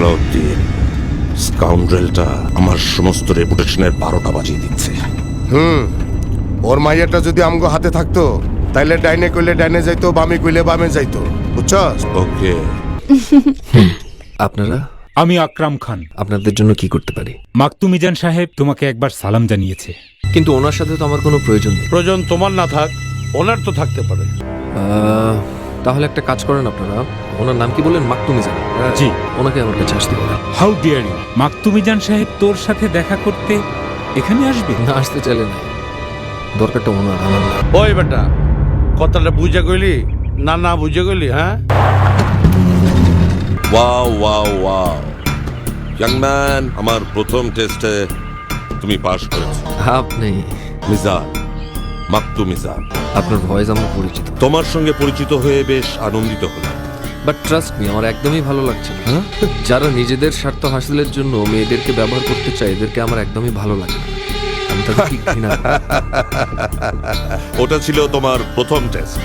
আলাউদ্দিন, স্কাউন্ড্রেলটা আমার সমস্ত রেপুটেশনের 12টা বাজিয়ে দিচ্ছে। ওর মাইয়াটা যদি আমগো হাতে থাকতো তাইলে ডাইনে কইলে ডাইনে যাইতো, বামে কইলে বামে যাইতো, বুঝছস? ওকে, আপনারা? আমি আকরাম খান। আপনাদের জন্য কি করতে পারি? মাকতুমিজান সাহেব তোমাকে একবার সালাম জানিয়েছে। কিন্তু ওনার সাথে তো আমার কোনো প্রয়োজন নেই। প্রয়োজন তোমার না থাক, ওনার তো থাকতে পারে। তাহলে একটা কাজ করেন আপনারা, ওনার নাম কি বললেন? মাকতুমিজান। জি। ওনাকে আমার কাছে আসতে বলেন। How deer you! মাকতুমিজান সাহেব তোর সাথে দেখা করতে এখানে আসবে? না আসতে চাইলে নাই, দরকারটা ওনার, আমার না। ওই বেটা, কথাটা বুঝে গেলি না? না বুঝে গেলি? হ্যাঁ, wow wow wow, young man, আমার প্রথম টেস্টে তুমি পাস করেছো। আপনি? মিজান, মাকতুমিজান। আপনার ভয়েস আমার পরিচিত। তোমার সঙ্গে পরিচিত হয়ে বেশ আনন্দিত হলাম। বাট ট্রাস্ট মি, আমার একদমই ভালো লাগছে না। যারা নিজেদের স্বার্থ হাসিলের জন্য মেয়েদেরকে ব্যবহার করতে চায়, এদেরকে আমার একদমই ভালো লাগে না। আমি তাদেরকে ঘৃণা করি। ওটা ছিল তোমার প্রথম টেস্ট।